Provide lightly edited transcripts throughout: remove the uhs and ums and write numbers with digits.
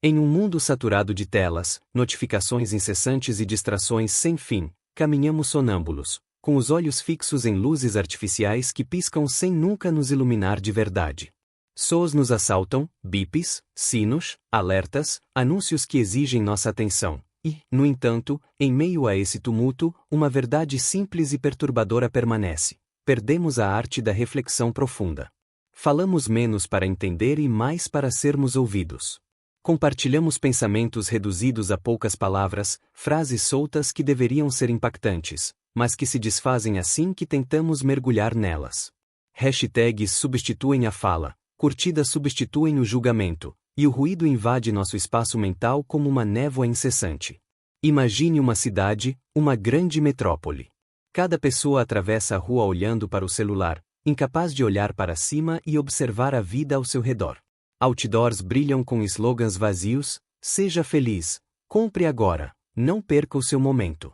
Em um mundo saturado de telas, notificações incessantes e distrações sem fim, caminhamos sonâmbulos, com os olhos fixos em luzes artificiais que piscam sem nunca nos iluminar de verdade. Sons nos assaltam, bips, sinos, alertas, anúncios que exigem nossa atenção. E, no entanto, em meio a esse tumulto, uma verdade simples e perturbadora permanece: perdemos a arte da reflexão profunda. Falamos menos para entender e mais para sermos ouvidos. Compartilhamos pensamentos reduzidos a poucas palavras, frases soltas que deveriam ser impactantes, mas que se desfazem assim que tentamos mergulhar nelas. Hashtags substituem a fala, curtidas substituem o julgamento, e o ruído invade nosso espaço mental como uma névoa incessante. Imagine uma cidade, uma grande metrópole. Cada pessoa atravessa a rua olhando para o celular, incapaz de olhar para cima e observar a vida ao seu redor. Outdoors brilham com slogans vazios: seja feliz, compre agora, não perca o seu momento.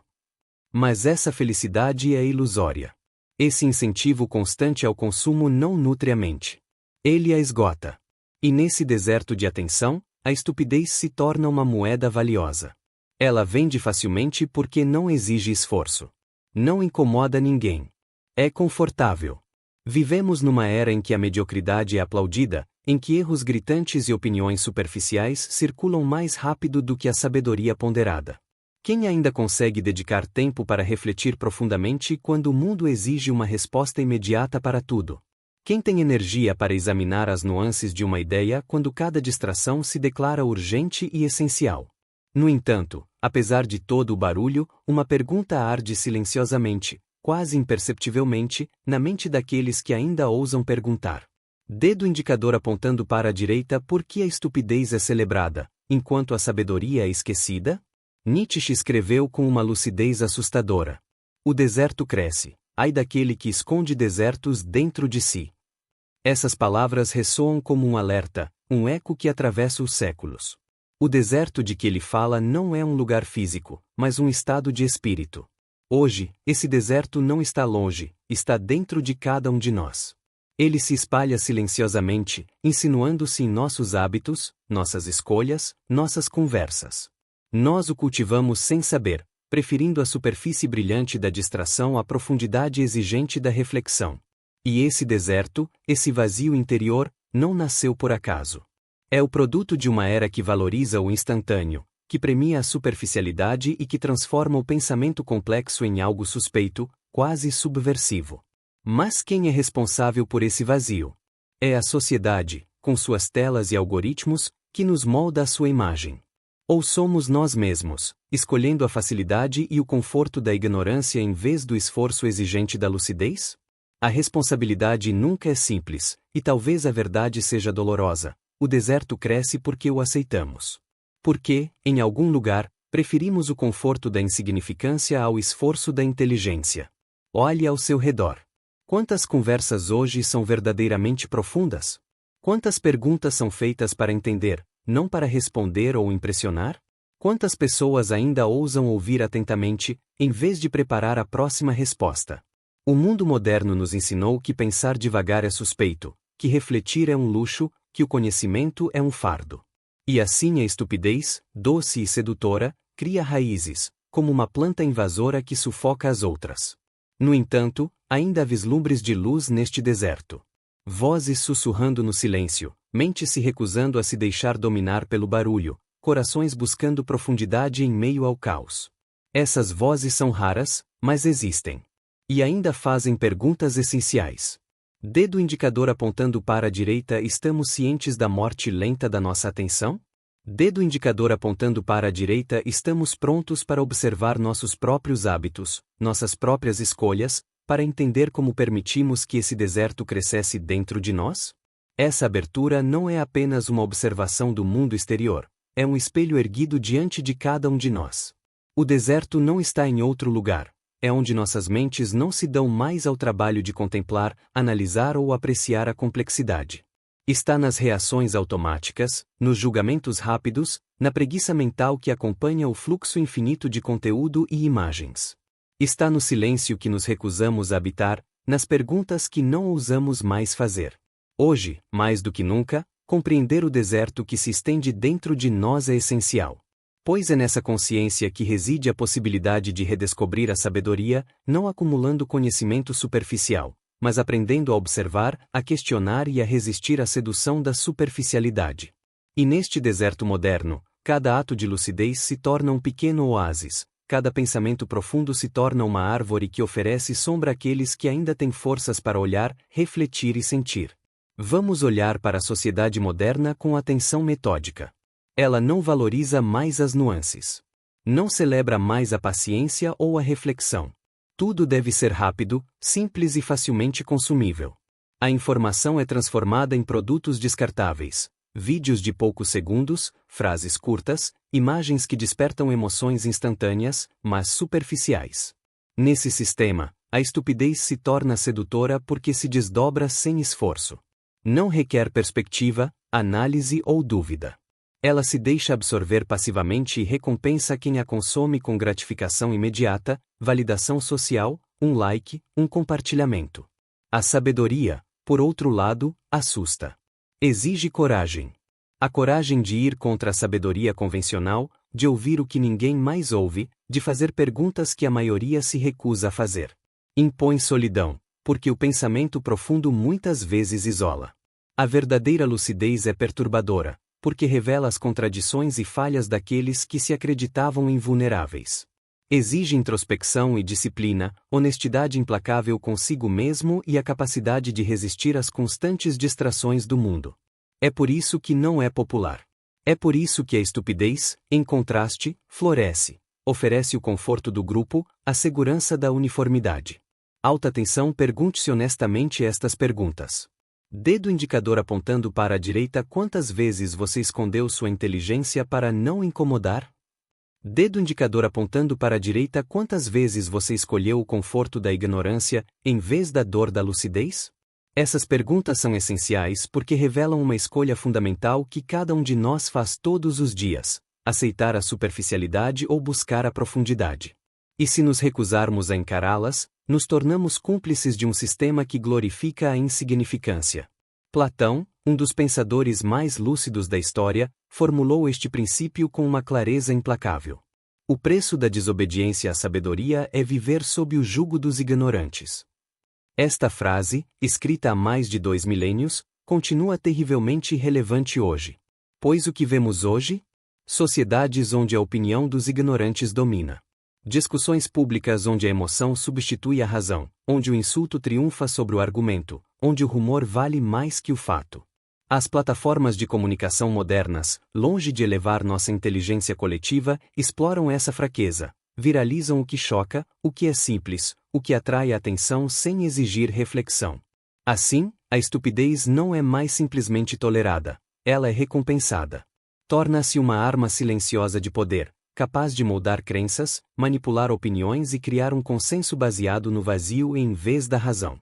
Mas essa felicidade é ilusória. Esse incentivo constante ao consumo não nutre a mente. Ele a esgota. E nesse deserto de atenção, a estupidez se torna uma moeda valiosa. Ela vende facilmente porque não exige esforço. Não incomoda ninguém. É confortável. Vivemos numa era em que a mediocridade é aplaudida, em que erros gritantes e opiniões superficiais circulam mais rápido do que a sabedoria ponderada. Quem ainda consegue dedicar tempo para refletir profundamente quando o mundo exige uma resposta imediata para tudo? Quem tem energia para examinar as nuances de uma ideia quando cada distração se declara urgente e essencial? No entanto, apesar de todo o barulho, uma pergunta arde silenciosamente, quase imperceptivelmente, na mente daqueles que ainda ousam perguntar. Dedo indicador apontando para a direita: por que a estupidez é celebrada, enquanto a sabedoria é esquecida? Nietzsche escreveu com uma lucidez assustadora. O deserto cresce, ai daquele que esconde desertos dentro de si. Essas palavras ressoam como um alerta, um eco que atravessa os séculos. O deserto de que ele fala não é um lugar físico, mas um estado de espírito. Hoje, esse deserto não está longe, está dentro de cada um de nós. Ele se espalha silenciosamente, insinuando-se em nossos hábitos, nossas escolhas, nossas conversas. Nós o cultivamos sem saber, preferindo a superfície brilhante da distração à profundidade exigente da reflexão. E esse deserto, esse vazio interior, não nasceu por acaso. É o produto de uma era que valoriza o instantâneo, que premia a superficialidade e que transforma o pensamento complexo em algo suspeito, quase subversivo. Mas quem é responsável por esse vazio? É a sociedade, com suas telas e algoritmos, que nos molda à sua imagem. Ou somos nós mesmos, escolhendo a facilidade e o conforto da ignorância em vez do esforço exigente da lucidez? A responsabilidade nunca é simples, e talvez a verdade seja dolorosa. O deserto cresce porque o aceitamos. Porque, em algum lugar, preferimos o conforto da insignificância ao esforço da inteligência. Olhe ao seu redor. Quantas conversas hoje são verdadeiramente profundas? Quantas perguntas são feitas para entender, não para responder ou impressionar? Quantas pessoas ainda ousam ouvir atentamente, em vez de preparar a próxima resposta? O mundo moderno nos ensinou que pensar devagar é suspeito, que refletir é um luxo, que o conhecimento é um fardo. E assim a estupidez, doce e sedutora, cria raízes, como uma planta invasora que sufoca as outras. No entanto, ainda há vislumbres de luz neste deserto. Vozes sussurrando no silêncio, mentes se recusando a se deixar dominar pelo barulho, corações buscando profundidade em meio ao caos. Essas vozes são raras, mas existem. E ainda fazem perguntas essenciais. Dedo indicador apontando para a direita: estamos cientes da morte lenta da nossa atenção? Dedo indicador apontando para a direita: estamos prontos para observar nossos próprios hábitos, nossas próprias escolhas, para entender como permitimos que esse deserto crescesse dentro de nós? Essa abertura não é apenas uma observação do mundo exterior, é um espelho erguido diante de cada um de nós. O deserto não está em outro lugar. É onde nossas mentes não se dão mais ao trabalho de contemplar, analisar ou apreciar a complexidade. Está nas reações automáticas, nos julgamentos rápidos, na preguiça mental que acompanha o fluxo infinito de conteúdo e imagens. Está no silêncio que nos recusamos a habitar, nas perguntas que não ousamos mais fazer. Hoje, mais do que nunca, compreender o deserto que se estende dentro de nós é essencial. Pois é nessa consciência que reside a possibilidade de redescobrir a sabedoria, não acumulando conhecimento superficial, mas aprendendo a observar, a questionar e a resistir à sedução da superficialidade. E neste deserto moderno, cada ato de lucidez se torna um pequeno oásis, cada pensamento profundo se torna uma árvore que oferece sombra àqueles que ainda têm forças para olhar, refletir e sentir. Vamos olhar para a sociedade moderna com atenção metódica. Ela não valoriza mais as nuances. Não celebra mais a paciência ou a reflexão. Tudo deve ser rápido, simples e facilmente consumível. A informação é transformada em produtos descartáveis. Vídeos de poucos segundos, frases curtas, imagens que despertam emoções instantâneas, mas superficiais. Nesse sistema, a estupidez se torna sedutora porque se desdobra sem esforço. Não requer perspectiva, análise ou dúvida. Ela se deixa absorver passivamente e recompensa quem a consome com gratificação imediata, validação social, um like, um compartilhamento. A sabedoria, por outro lado, assusta. Exige coragem. A coragem de ir contra a sabedoria convencional, de ouvir o que ninguém mais ouve, de fazer perguntas que a maioria se recusa a fazer. Impõe solidão, porque o pensamento profundo muitas vezes isola. A verdadeira lucidez é perturbadora, porque revela as contradições e falhas daqueles que se acreditavam invulneráveis. Exige introspecção e disciplina, honestidade implacável consigo mesmo e a capacidade de resistir às constantes distrações do mundo. É por isso que não é popular. É por isso que a estupidez, em contraste, floresce. Oferece o conforto do grupo, a segurança da uniformidade. Alta atenção, pergunte-se honestamente estas perguntas. Dedo indicador apontando para a direita, quantas vezes você escondeu sua inteligência para não incomodar? Dedo indicador apontando para a direita, quantas vezes você escolheu o conforto da ignorância, em vez da dor da lucidez? Essas perguntas são essenciais porque revelam uma escolha fundamental que cada um de nós faz todos os dias: aceitar a superficialidade ou buscar a profundidade. E se nos recusarmos a encará-las, nos tornamos cúmplices de um sistema que glorifica a insignificância. Platão, um dos pensadores mais lúcidos da história, formulou este princípio com uma clareza implacável. O preço da desobediência à sabedoria é viver sob o jugo dos ignorantes. Esta frase, escrita há mais de 2 milênios, continua terrivelmente relevante hoje. Pois o que vemos hoje? Sociedades onde a opinião dos ignorantes domina. Discussões públicas onde a emoção substitui a razão, onde o insulto triunfa sobre o argumento, onde o rumor vale mais que o fato. As plataformas de comunicação modernas, longe de elevar nossa inteligência coletiva, exploram essa fraqueza, viralizam o que choca, o que é simples, o que atrai a atenção sem exigir reflexão. Assim, a estupidez não é mais simplesmente tolerada, ela é recompensada. Torna-se uma arma silenciosa de poder, capaz de moldar crenças, manipular opiniões e criar um consenso baseado no vazio em vez da razão.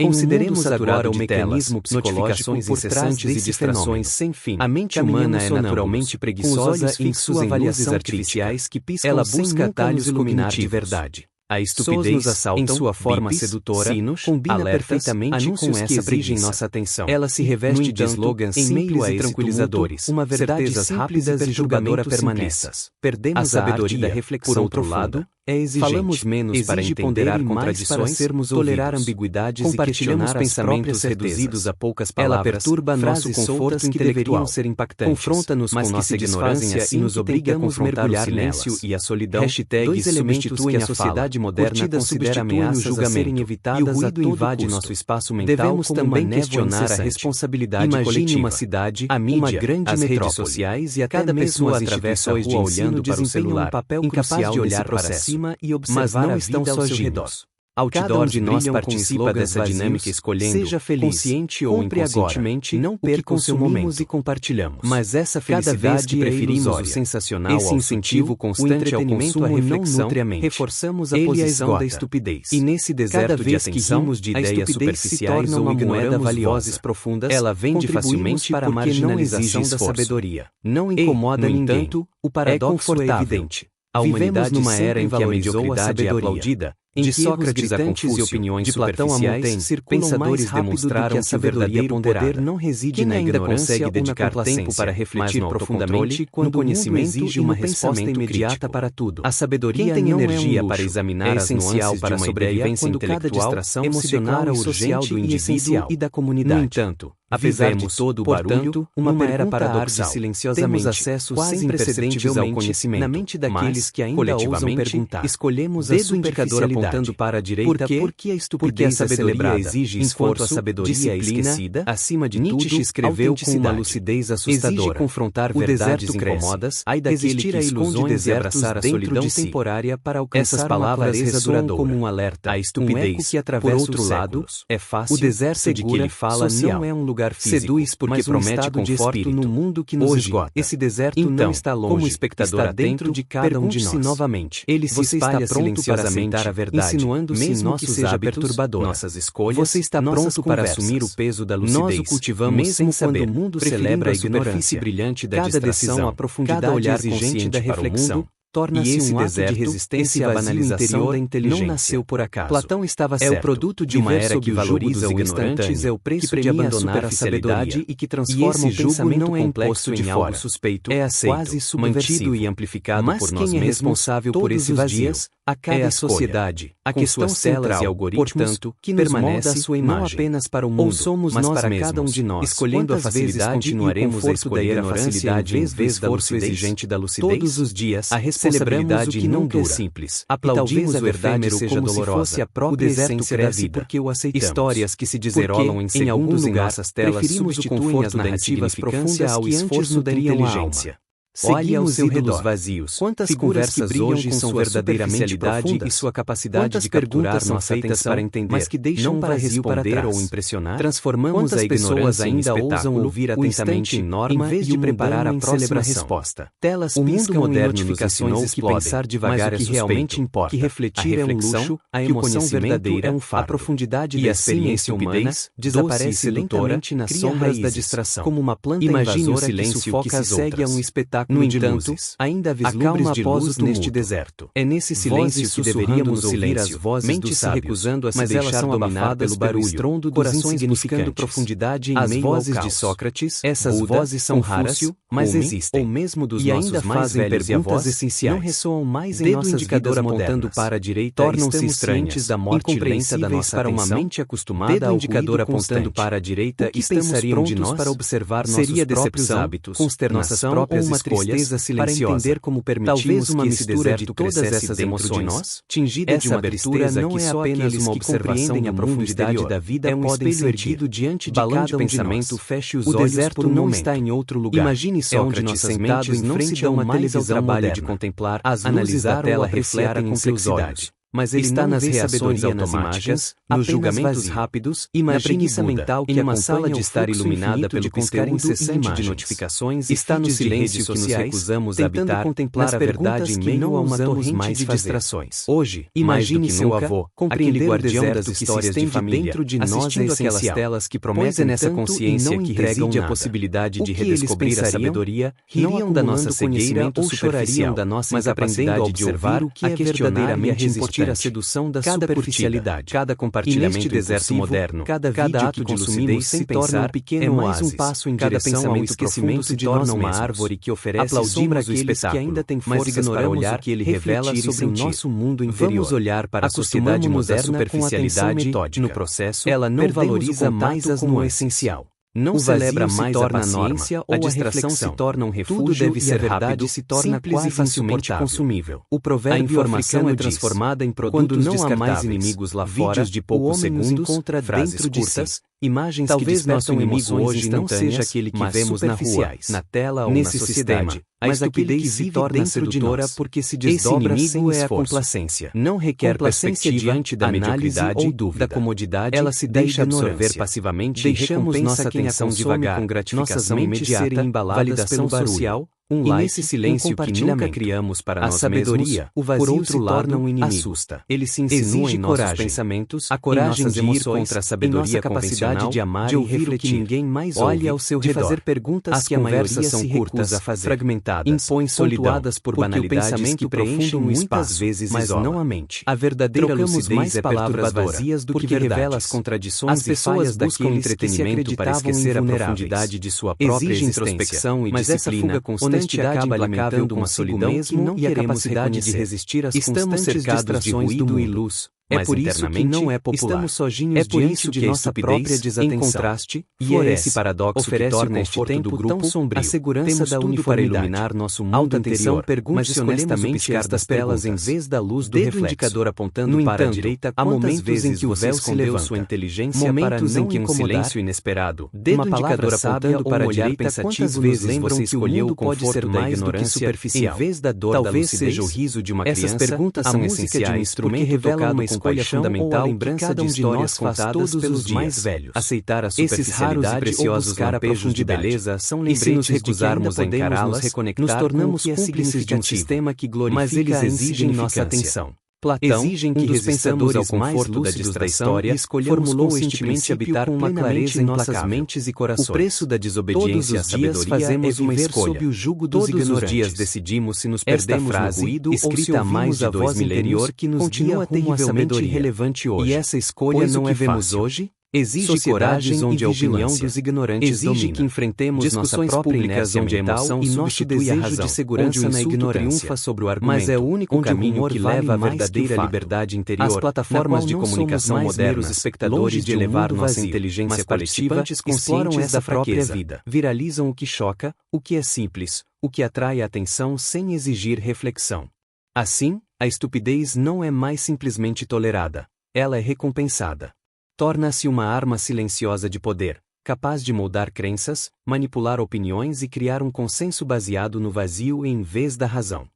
Consideremos agora o mecanismo psicológico por trás e distrações sem fim. A mente humana é naturalmente preguiçosa em sua avaliação artificiais que piscam. Ela busca atalhos iluminar de verdade. A estupidez, em sua forma sedutora, combina perfeitamente com essa preguiça. Nossa atenção. Ela se reveste de slogans simples e tranquilizadores, uma verdades rápidas e julgadora permanentes. Perdemos a sabedoria da reflexão. Por outro lado, é exigente. Falamos menos para ponderar contradições, tolerar ambiguidades e questionar pensamentos reduzidos a poucas palavras. Ela perturba nosso conforto que deveriam ser impactantes, confronta-nos com nossa ignorância e nos obriga a confrontar o silêncio e a solidão. Dois elementos que a sociedade moderna considera ameaças a serem evitadas e o ruído invade nosso espaço mental. Devemos também questionar a responsabilidade coletiva. Imagine uma cidade, a mídia, uma grande metrópole, redes sociais e cada pessoa atravessa a rua olhando para o celular, incapaz de olhar para si e observar a vida ao seu redor. Outdoors de nós participa dessa dinâmica escolhendo, seja feliz, consciente ou inconscientemente, não perca o seu momento e compartilhamos. Mas essa felicidade, cada vez que preferimos o sensacional esse incentivo constante ao consumo e reflexão, reforçamos a posição da estupidez. E nesse deserto de atenção, de ideias superficiais ou moeda valiosas profundas, ela vende facilmente para a marginalização da sabedoria. Não incomoda ninguém. O paradoxo é evidente. A humanidade numa era em que a mediocridade é aplaudida, De Sócrates a Confúcio, e opiniões de Platão a Montaigne, pensadores demonstraram que o verdadeiro poder não reside na ignorância consegue dedicar tempo para refletir profundamente quando o conhecimento exige uma resposta imediata para tudo. A sabedoria tem energia para examinar as nuances para a sobrevivência intelectual, emocional e social do indivíduo e da comunidade. No entanto, apesar de todo o barulho, uma era paradoxal. Temos acesso sem precedentes ao conhecimento. Na mente daqueles que ainda ousam perguntar, escolhemos a superficialidade apontando para a direita. Porque a estupidez a sabedoria exige esforço, a sabedoria esquecida. Acima de Nietzsche escreveu com uma lucidez assustadora. Exige confrontar verdades incômodas, existir a ilusão de abraçar a solidão temporária para alcançar essas palavras ressoam como um alerta. A estupidez, que atravessa por outro lado, é fácil. O deserto de que ele fala não é um lugar físico, seduz porque promete conforto no mundo que nos esgota. Esse deserto não está longe, como espectador está dentro de cada um de nós. Novamente, ele se espalha silenciosamente para a verdade, insinuando-se em nossos hábitos, nossas escolhas. Você está pronto para assumir o peso da lucidez. Nós o cultivamos mesmo sem saber. Quando o mundo celebra a superfície brilhante da distração, a profundidade cada olhar exigente da reflexão, torna-se um ato de resistência à banalização da inteligência. Não nasceu por acaso. Platão estava certo. É o produto de uma era que valoriza o instante, é o preço de abandonar a sabedoria e que transforma o pensamento não é complexo em algo suspeito, é aceito, quase mantido e amplificado por nós mesmos. Quem é responsável por esse vazio a cada sociedade, a questão central e algoritmos, portanto, que nos molda a sua imagem, não apenas para o mundo, ou somos mas nós para cada um de nós. Escolhendo a facilidade, continuaremos a escolher a facilidade em vez da lucidez exigente da lucidez. Todos os dias, a responsabilidade que não é simples. Aplaudimos o efêmero seja como dolorosa. Se fosse a própria essência da vida, porque o aceitamos. Histórias que se desenrolam em segundos em nossas telas preferimos o conforto narrativas profundas ao esforço da inteligência. Olhe ao seu redor vazios. Quantas conversas hoje são verdadeiramente profundas e sua capacidade de capturar nossa atenção para entender, mas que deixam para responder ou impressionar. Transformamos a ignorância ainda ousam ouvir atentamente em norma em vez de preparar a próxima resposta. Telas piscam moderno nos ensinou que pensar devagar é que realmente importa. Que refletir é um luxo, a emoção verdadeira é um fardo. A profundidade da experiência humana desaparece lentamente nas sombras da distração. Como uma planta invasora que sufoca as outras. Segue a um espetáculo. No entanto, ainda há vislumbres de luz neste deserto. É nesse silêncio que deveríamos ouvir as vozes dos sábios, se recusando a se deixar dominar pelo barulho, estrondo corações buscando profundidade em meio ao caos. As vozes de Sócrates, essas vozes são raras, mas existem. Ou mesmo dos nossos mais velhos perguntas essenciais, não ressoam mais em nossas vidas apontando para a direita, tornam-se estranhas da morte lenta da nossa para uma mente acostumada ao indicador apontando para a direita, e estamos prontos para observar nossos próprios hábitos, consternação ou uma tristeza silenciosa, para entender como permitimos que esse deserto todas essas emoções, tingida de uma tristeza não é apenas uma observação da profundidade da vida, é um espelho erguido diante de cada pensamento. Feche os olhos. O deserto não está em outro lugar. Imagine Sócrates sentado em frente a uma televisão moderna, de contemplar, analisar a tela refletem em seus olhos. Mas ele está nas reações automáticas, nos julgamentos rápidos, na preguiça mental que uma sala de estar iluminada pelo piscar incessante de notificações, está no silêncio que nos recusamos a habitar, contemplar a verdade em meio a uma torrente de distrações. Hoje, imagine seu avô, aquele guardião das histórias de família, dentro de nós assistindo aquelas telas que prometem nessa consciência que reside a possibilidade de redescobrir a sabedoria, ririam da nossa cegueira ou chorariam da nossa incapacidade de observar o que é verdadeiramente importante. A sedução da superficialidade, cada compartilhamento neste deserto moderno, cada ato de lucidez se torna um pequeno oásis, passo em cada pensamento profundo se torna uma árvore que oferece sombra àqueles que ainda têm forças para olhar, que ele revela sobre o nosso mundo interior. Vamos olhar para a sociedade moderna superficialidade no processo, ela não valoriza mais as no essencial. Não celebra mais a paciência ou a distração se torna um refúgio. Tudo deve ser rápido, se torna simples e facilmente consumível. O provérbio a informação é transformada em produtos quando não há mais inimigos lá fora, vídeos de poucos segundos, frases curtas, imagens talvez que despertam inimigo hoje não seja aquele que vemos na rua, na tela ou nesse na sociedade, mas aquele que se torna sedutora porque se desdobra sem esforço. É a complacência. Não requer perspectiva diante da mediocridade ou dúvida, da comodidade, ela se deixa absorver passivamente. Deixamos nossa atenção devagar, com gratificação imediata, validação social, e like, nesse silêncio que nunca criamos para nós sabedoria, mesmos, o vazio por outro se torna lado, um inimigo. assusta. Ele se insinua em nossos coragem, pensamentos, a coragem em nossas de ir emoções, contra a em sabedoria nossa capacidade de amar de e ouvir o que refletir. ninguém mais Olhe ouve, ao seu de redor. fazer perguntas As que a maioria conversas são se curtas, recusa a fazer, fragmentadas, impõem solidão, pontuadas por porque o banalidades pensamento que preenchem profundo muitas espaço, vezes mas isola. não a mente. A verdadeira Trocamos lucidez mais é palavras perturbadora, vazias do que porque revela verdades. as contradições As e falhas pessoas buscam daqueles que se entretenimento para acreditavam esquecer a invulneráveis. profundidade de sua própria Exige existência, introspecção e mas essa disciplina, fuga constante honestidade acaba implacável alimentando uma consigo solidão mesmo que não e a queremos capacidade de reconhecer. resistir às Estamos constantes cercados de distrações ruído do e mundo. luz, É mas por isso que internamente não é popular. estamos sozinhos É por diante isso de que a nossa estupidez, própria desatenção. em contraste, E floresce. é esse paradoxo Oferece que torna o este conforto tempo do tão grupo, sombrio. a segurança Temos da tudo para uniformidade. iluminar nosso mundo Alta atenção, interior, pergunte mas escolhemos honestamente piscar estas das telas em perguntas. vez da luz do Dedo reflexo. indicador apontando No para a entanto, direita, há quantas momentos vezes em que o você véu se escondeu levanta, sua inteligência momentos para em não que um incomodar? silêncio inesperado, Dedo uma palavra indicador sábia apontando ou para um a olhar direita, pensativo quantas nos vezes lembram você que o escolheu mundo o pode conforto ser da mais do que ignorância superficial. em vez da dor Talvez da seja o lucidez? riso de uma Essas criança, perguntas a são música de um essenciais instrumento porque revelam tocado uma com escolha paixão ou a fundamental lembrança que cada de um de nós histórias faz contadas todos pelos os mais dias. velhos. Aceitar a Esses raros e superficialidade ou preciosos buscar a lampejos de profundidade. beleza são E se nos lembretes de que ainda recusarmos a podemos encará-las, nos reconectar nos tornamos com o que é cúmplices de um significativo. sistema que glorifica Mas eles a exigem nossa insignificância. atenção. Platão, Exigem que um dos resistamos ao pensadores mais conforto da lúcidos da distração história, e escolhemos formulou conscientemente este habitar princípio com uma clareza em nossas implacável. mentes e corações. O preço da desobediência à Todos os dias sabedoria fazemos é uma viver escolha. sob o jugo dos Todos os ignorantes. dias decidimos se nos Esta perdemos frase, no ruído ou se escrita há mais ouvimos de a 2 voz milênios, interior que nos continua guia rumo à terrivelmente sabedoria. irrelevante hoje. E essa escolha Pois não o é que vemos fácil. hoje Exige sociedades coragem onde e a opinião vigilância. dos ignorantes Exige domina. que enfrentemos nossa Discussões própria públicas inércia onde a mental emoção e nosso substitui a desejo razão, de segurança onde o na insulto ignorância. triunfa sobre o argumento, Mas é o único onde o caminho rumor que vale leva à mais que o verdadeira fato. liberdade interior. As plataformas de comunicação modernas, espectadores longe de de elevar um mundo nossa vazio, inteligência mas coletiva, participantes exploram conscientes essa da própria fraqueza. vida. Viralizam o que choca, o que é simples, o que atrai a atenção sem exigir reflexão. Assim, a estupidez não é mais simplesmente tolerada, ela é recompensada. Torna-se uma arma silenciosa de poder, capaz de moldar crenças, manipular opiniões e criar um consenso baseado no vazio em vez da razão.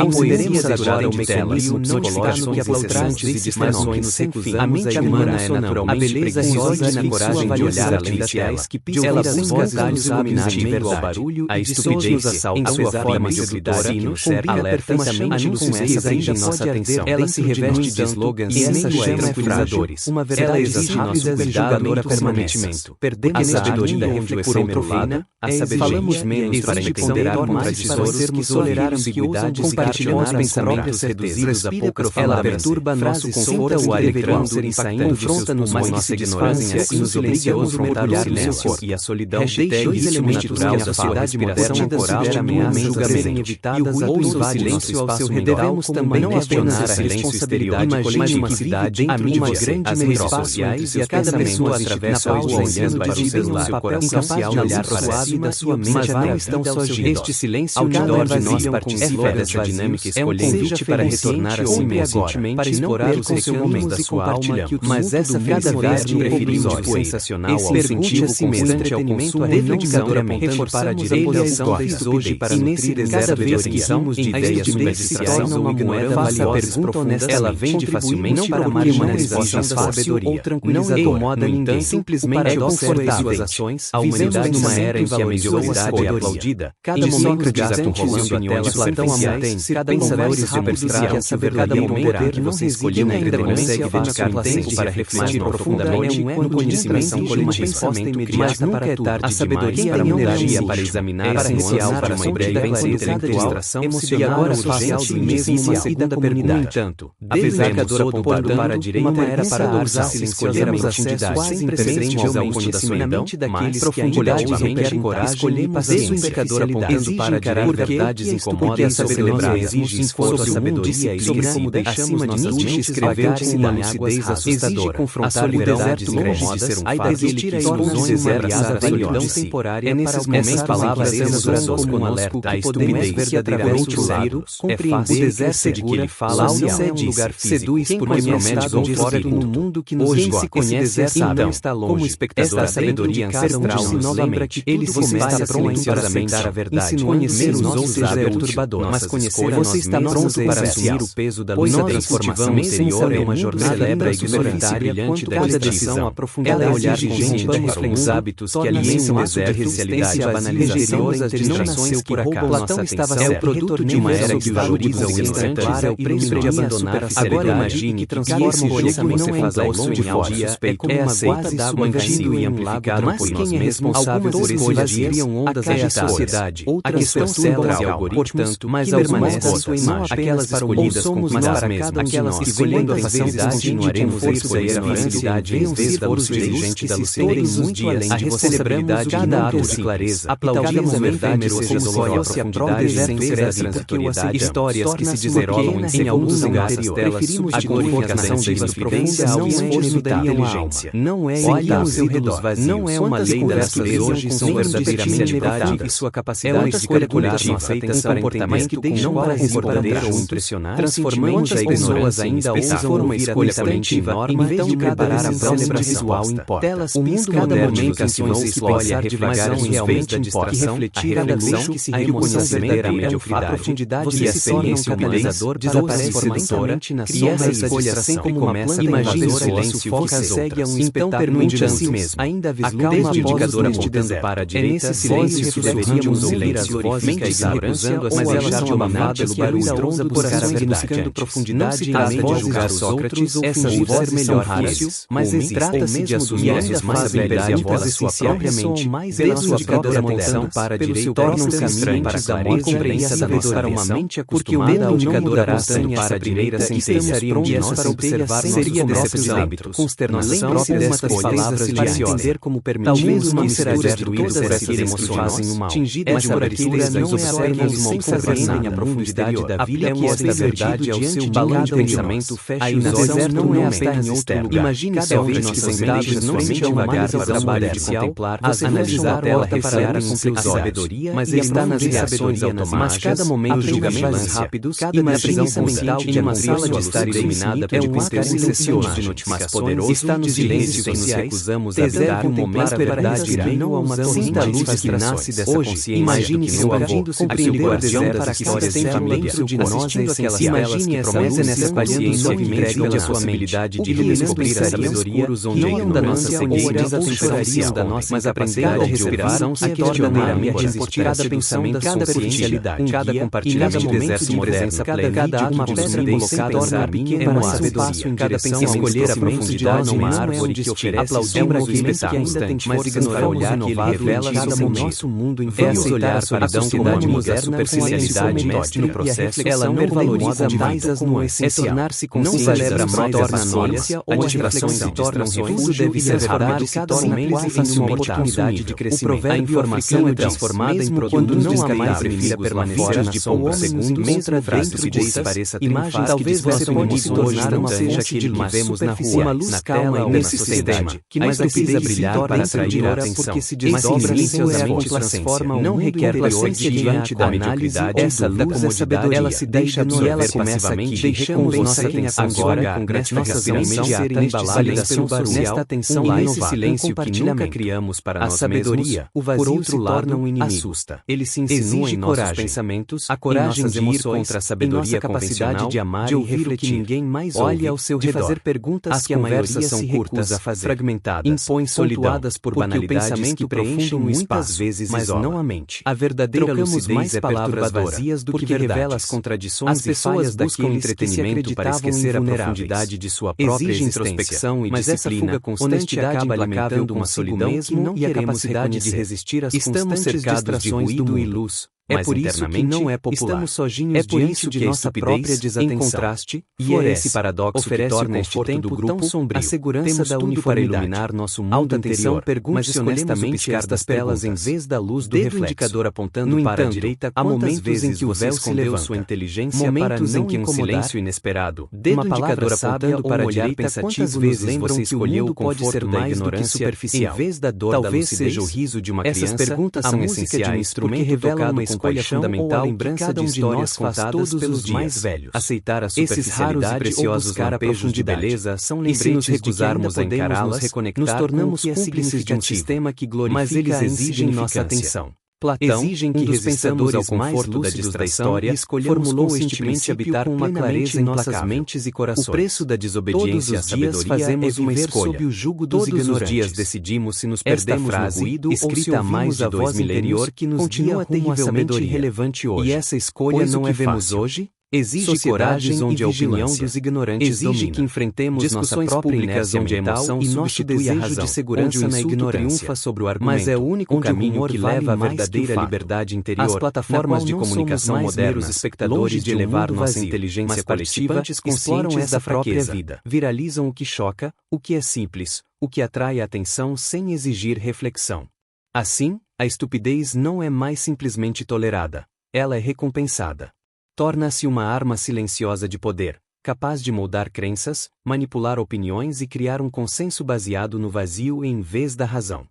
Consideremos agora o mecanismo psicológico que é por trás desses distrações sem fim. A mente humana é naturalmente preguiçosa e na coragem de olhar além das telas, ela busca galhos iluminados de meio ao barulho a e de sons nos assalta a sua forma sedutora que nos cerca alertamente com essas exigem nossa atenção. Ela se reveste de slogans e essa chama é tranquilizadores. Uma verdade rápida e julgadora permanentemente. Perdemos a sabedoria onde o efêmero fina, a sabedoria falamos menos para ponderar contradições que tolerar ambiguidades compartilhar os pensamentos reduzidos a poucas palavras. Ela perturba nosso conforto o alegrando e saindo confronta-nos com nossa ignorância e nos obriga a confrontar o silêncio e a solidão. Dois elementos natural da sociedade moderna considera ameaças a serem evitadas a todo silêncio ao seu redor. Devemos também não apenas a responsabilidade coletividade a mídia grande meio sociais e a cada pessoa atravessa o olhando para o celular, incapaz de olhar suave da sua mente, mas não estão sozinhos. Este silêncio ao redor de nós participa dessa dinâmica escolhendo para retornar a si mesmo, para explorar os recantos da sua alma, mas essa cada vez que preferimos sensacional ao incentivo constante ao consumo indicador apontando para a direita hoje para nesse deserto de adquisições de ideias superficiais uma moeda valiosa profunda, ela vende facilmente para a marginalização da sabedoria, não incomoda ninguém, simplesmente observa suas ações, a humanidade numa era em que a mediocridade é aplaudida, cada momento desaconrolando a tela Platão mantém, cada pensadores demonstraram que cada momento que você escolheu ainda consegue dedicar tempo para refletir profundamente no conhecimento coletiva, mas nunca é tarde demais para energia para examinar a essencial para uma ideia intelectual, emocional e agora social de mesmo uma segunda comunidade. No entanto, desafiador apontando para a direita uma era paradoxal se escolhermos acesso sem precedentes ao conhecimento daqueles profundidade requer coragem, escolhemos a pecador apontando para a direita verdades incomodas a sabedoria exige esforço, a sabedoria e sobre como deixamos nossas mentes escrever-se na lucidez assustadora. A solidão incomodas, a existir a exclusões e abraçar a solidão temporária é nesses momentos palavras censuradas como um alerta a estupidez verdadeiramente usado, compreender o deserto de que ele fala é um lugar físico, seduz por promete ou fora no mundo que nos se conhece e não está longe. Como espectador da sabedoria ancestral nos lembra que ele se começa silenciosamente a verdade, conhecer os outros é perturbador, mas conhecer você está pronto para assumir o peso da luta. Nossa transformação interior é uma jornada extraordinária quanto cada decisão aprofundada. Ela olhar consciente para os hábitos que alimentam a superficialidade, a banalização das distrações que roubam nossa atenção. É o produto de uma era que valoriza o instante, é o preço de abandonar a superficialidade. Agora imagine que transforma o que você faz ao longo de algo suspeito, é aceita, mantido e amplificado por nós mesmos. Algumas escolhas criam ondas da sociedade, outras parcelas e algoritmos, mas algumas com sua imagem, aquelas escolhidas com nós mesmos, aquelas que escolhendo a facilidade continuaremos a escolher a facilidade em vez da lucidez da lucidez dos dias, a responsabilidade de cada ato de clareza, aplaudimos a verdade seja dolorosa, a profundidade sem ser a transitoriedade, histórias que se desenrolam em alguns lugares telas, a glorificação da evidência ao esforço da inteligência. Não é ao seu redor, não é uma lei das que hoje são verdadeiramente verdade e sua capacidade de escolha coletiva feita para comportamentos que deixam para responder ou impressionar, transformamos a ignorância ainda usam uma escolha coletiva em vez de preparar a celebração visual importa. O mundo moderno de comunicações se pode refletir realmente importa, refletir a reflexão, a emoção verdadeira, a profundidade e a experiência catalisador desaparece sedutora, cria essa escolha sem como começa imagine o silêncio foca as outras. Então pergunte a si mesmo, ainda vislumbra o indicador apontando para a direita, nesse silêncio deveríamos ouvir as glorifica a ignorância, mas ela são dominadas pelo barulho estrondo por corações buscando profundidade e trata de julgar Sócrates, essas vozes são raras, mas trata-se de assumir as mais habilidade pela sua própria mente, pela sua própria atenção para a direita tornam-se estranhos da compreensão da nossa para uma mente acostumada ao indicador apontando para a direita estamos prontos para observar seria nossos hábitos, consternação próprias palavras para entender como permitimos uma será destruída por essas emoções fazem o mal, tingidas de abertura não observam sem compreendem a profundidade da vida que esta verdade é o seu balão de pensamento fecha os olhos não é apenas em outro lugar. Imagine se ouvir nossas mentes não se devagar para o trabalho de contemplar, analisar ou apreciar a sabedoria, mas ele está nas reações automáticas, mas cada momento julgamentos rápidos, cada decisão mental de uma sala de estar iluminada pelo conteúdo silencioso de notificações, está nos silêncios e nos recusamos a dar um momento verdade não a uma sinta luz que nasce dessa consciência. Imagine seu avô compreender o deserto para que história sem dentro de nós aquelas imagine essa nessa consciência que entrega a sua habilidade de redescobrir a sabedoria, não da nossa cegueira ou chorariam da nossa, mas aprender a respiração se torna a minha resistir cada pensamento, cada potencialidade, cada compartilhada de deserto presença cada ato uma pedra colocada torna minha para a sabedoria, cada pensamento escolher a profundidade uma árvore que oferece aplaudimos o espetáculo mas ignorar o olhar que ele revela cada nosso mundo inferior olhar para a sociedade moderna superficialidade no processo ela não valoriza mais as nuances é tornar-se consciente não celebra mais a paciência ou a reflexão se torna um refúgio deve ser verdade cada momento em uma oportunidade de crescimento a informação é transformada em produto não há mais prefira permanecer de poucos segundos mesmo frase pareça imagem talvez você pode se tornar uma seja que vemos na rua uma luz calma nesse sistema que mais precisa brilhar para atrair a atenção porque se desdobra silenciosamente transforma não requer paciência diante da mediocridade essa luz é sabedoria ela se deixa e ela começa aqui deixamos nossa atenção agora com nossa imediata embalada pelo barulho nesta atenção lá esse silêncio que nunca criamos para nós sabedoria o vazio por outro lado um inimigo assusta ele se insinua em nossos pensamentos a coragem de ir contra a sabedoria capacidade de amar de ouvir o que ninguém mais olha ao seu redor fazer perguntas as que a maioria são curtas a fazer fragmentadas impõem pontuadas por banalidades que preenchem muitas vezes mas não a mente a verdadeira lucidez é palavras vazias do que revela as contradições as pessoas buscam entretenimento para esquecer a profundidade de sua própria introspecção e disciplina constante acaba alimentando uma solidão mesmo e a capacidade de resistir às constantes distrações de ruído e luz. É por isso que não é popular. Estamos sozinhos diante de nossa própria desatenção. Em contraste, e é esse paradoxo que torna este tempo tão sombrio. A segurança da uniformidade para iluminar nosso mundo interior, mas honestamente estas telas em vez da luz do reflexo. Indicador apontando para a direita, há momentos em que o véu escondeu sua inteligência momentos em que um silêncio inesperado. Dedo indicador apontando para a direita, pensativo vezes você escolheu o conforto da ignorância superficial. Em vez da dor da lucidez, seja o riso de uma criança. Essas perguntas são essenciais porque revelam uma escolha fundamental em cada um de nós contadas pelos mais velhos. Aceitar a superficialidade ou buscar a lampejos de beleza são lembretes se nos recusarmos a encará-las, nos tornamos cúmplices de um sistema que glorifica mas eles exigem nossa atenção. Platão, exigem que resistamos ao conforto da distração e escolhamos conscientemente habitar com uma clareza em nossas mentes e corações. O preço da desobediência à sabedoria fazemos uma escolha. Sob o jugo dos ignorantes. Todos os dias decidimos se nos perdemos no ruído escrita há mais de 2 milênios que nos continua terrivelmente relevante hoje. E essa escolha não é fácil. Hoje? Exige coragem onde a opinião dos ignorantes exige que enfrentemos nossa própria inércia onde a emoção e nosso desejo de segurança na ignorância triunfa sobre o argumento. Mas é o único caminho que leva à verdadeira liberdade interior. As plataformas de comunicação modernas, espectadores de elevar nossa inteligência coletiva, exploram essa própria vida. Viralizam o que choca, o que é simples, o que atrai a atenção sem exigir reflexão. Assim, a estupidez não é mais simplesmente tolerada, ela é recompensada. Torna-se uma arma silenciosa de poder, capaz de moldar crenças, manipular opiniões e criar um consenso baseado no vazio em vez da razão.